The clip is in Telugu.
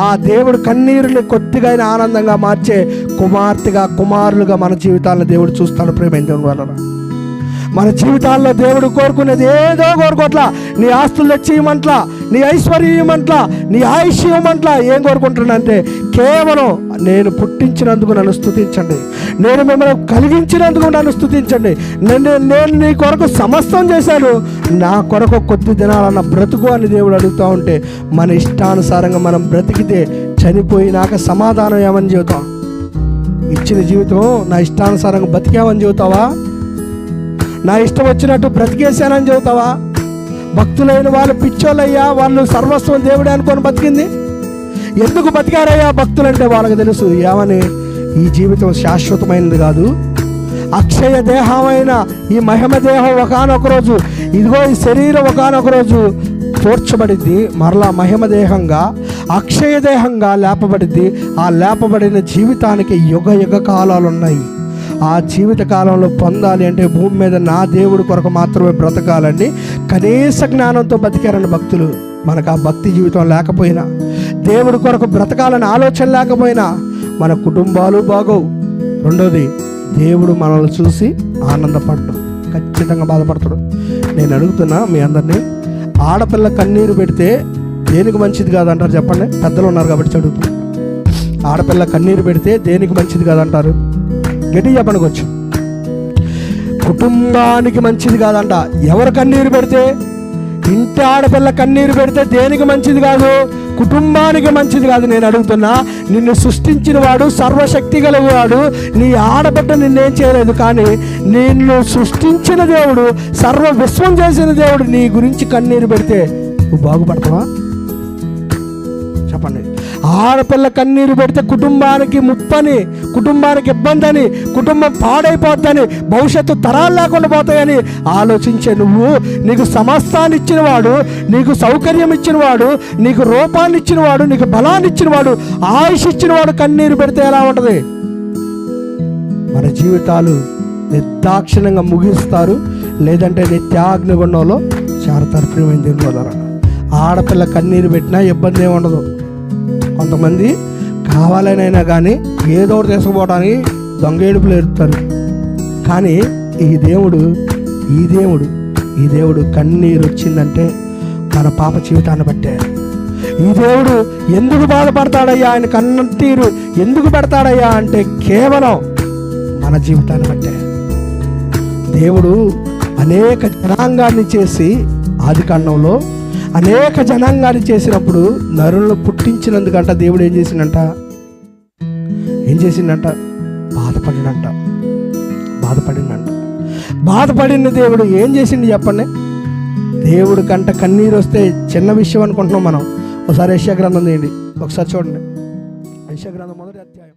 ఆ దేవుడు కన్నీరుని కొద్దిగా ఆనందంగా మార్చే కుమార్తెగా కుమారులుగా మన జీవితాలను దేవుడు చూస్తాడు. ప్రేమించడం వలన మన జీవితాల్లో దేవుడు కోరుకునేది ఏదో కోరుకోట్లా. నీ ఆస్తులు తెచ్చియమంట్లా, నీ ఐశ్వర్యం ఇవ్వమంట్లా, నీ ఆయుష్ ఇవ్వమంట్లా. ఏం కోరుకుంటున్నానంటే కేవలం నేను పుట్టించినందుకు నన్ను స్తుతించండి, నేను మిమ్మల్ని కలిగించినందుకు నన్ను స్తుతించండి, నేను నీ కొరకు సమస్తం చేశాను, నా కొరకు కొద్ది దినాలన్న బ్రతుకు అని దేవుడు అడుగుతూ ఉంటే మన ఇష్టానుసారంగా మనం బ్రతికితే చనిపోయినాక సమాధానం ఏమని చెబుతాం? ఇచ్చిన జీవితం నా ఇష్టానుసారంగా బతికామని చెబుతావా? నా ఇష్టం వచ్చినట్టు బ్రతికేశానని చెబుతావా? భక్తులైన వాళ్ళు పిచ్చోళ్ళయ్యా, వాళ్ళు సర్వస్వం దేవుడే అనుకొని బతికింది. ఎందుకు బతికారయ్యా భక్తులంటే వాళ్ళకి తెలుసు ఏమని, ఈ జీవితం శాశ్వతమైనది కాదు, అక్షయ దేహమైన ఈ మహిమ దేహం ఒకానొక రోజు, ఇదిగో ఈ శరీరం ఒకానొక రోజు తోర్చబడిద్ది, మరలా మహిమ దేహంగా అక్షయ దేహంగా లేపబడిద్ది. ఆ లేపబడిన జీవితానికి యుగ యుగ కాలాలు ఉన్నాయి. ఆ జీవిత కాలంలో పొందాలి అంటే భూమి మీద నా దేవుడి కొరకు మాత్రమే బ్రతకాలని కనీస జ్ఞానంతో బతికారని భక్తులు. మనకు ఆ భక్తి జీవితం లేకపోయినా, దేవుడి కొరకు బ్రతకాలని ఆలోచన లేకపోయినా మన కుటుంబాలు బాగోవు. రెండోది, దేవుడు మనల్ని చూసి ఆనందపడడం, ఖచ్చితంగా బాధపడతాడు. నేను అడుగుతున్నా మీ అందరినీ, ఆడపిల్ల కన్నీరు పెడితే దేనికి మంచిది కాదంటారు చెప్పండి? పెద్దలు ఉన్నారు కాబట్టి చదువుతున్నా. ఆడపిల్ల కన్నీరు పెడితే దేనికి మంచిది కాదంటారు? గట్టి చెప్పనుకోవచ్చు. కుటుంబానికి మంచిది కాదంట. ఎవరు కన్నీరు పెడితే? ఇంటి ఆడపిల్ల కన్నీరు పెడితే దేనికి మంచిది కాదు? కుటుంబానికి మంచిది కాదు. నేను అడుగుతున్నా, నిన్ను సృష్టించిన వాడు సర్వశక్తి గలవాడు, నీ ఆడబిడ్డ నిన్నేం చేయలేదు, కానీ నిన్ను సృష్టించిన దేవుడు, సర్వ విశ్వం చేసిన దేవుడు నీ గురించి కన్నీరు పెడితే నువ్వు బాగుపడతావా? చెప్పండి. ఆడపిల్ల కన్నీరు పెడితే కుటుంబానికి ముప్పని, కుటుంబానికి ఇబ్బంది అని, కుటుంబం పాడైపోద్దని, భవిష్యత్తు తరాలు లేకుండా పోతాయని ఆలోచించే నువ్వు, నీకు సమస్తాన్ని ఇచ్చినవాడు, నీకు సౌకర్యం ఇచ్చినవాడు, నీకు రూపాన్ని ఇచ్చినవాడు, నీకు బలాన్ని ఇచ్చినవాడు, ఆయుష్ ఇచ్చినవాడు కన్నీరు పెడితే ఎలా ఉంటుంది? మన జీవితాలు నిర్దాక్షిణ్యంగా ముగిస్తారు, లేదంటే నిత్యాగ్నిగుండంలో చేరతారు. ప్రియమైన దేవుని వలన ఆడపిల్ల కన్నీరు పెట్టినా ఇబ్బంది ఏమి ఉండదు. కొంతమంది కావాలనైనా కానీ ఏదో ఒకటి తీసుకుపోవడానికి దొంగేడుపులు ఎడుతారు. కానీ ఈ దేవుడు కన్నీరు వచ్చిందంటే మన పాప జీవితాన్ని బట్టే. ఈ దేవుడు ఎందుకు బాధపడతాడయ్యా, ఆయన కన్నీరు ఎందుకు పెడతాడయ్యా అంటే కేవలం మన జీవితాన్ని బట్టే. దేవుడు అనేక జనాంగాన్ని చేసి ఆదికాండంలో అనేక జనాంగాన్ని చేసినప్పుడు నరులను పుట్టించినందుకంట దేవుడు ఏం చేసిందంట? బాధపడిన దేవుడు ఏం చేసిండు చెప్పండి? దేవుడు కంట కన్నీరు వస్తే చిన్న విషయం అనుకుంటున్నాం మనం. ఒకసారి యెషయా గ్రంథం తీయండి, ఒకసారి చూడండి. యెషయా గ్రంథం 1వ అధ్యాయం.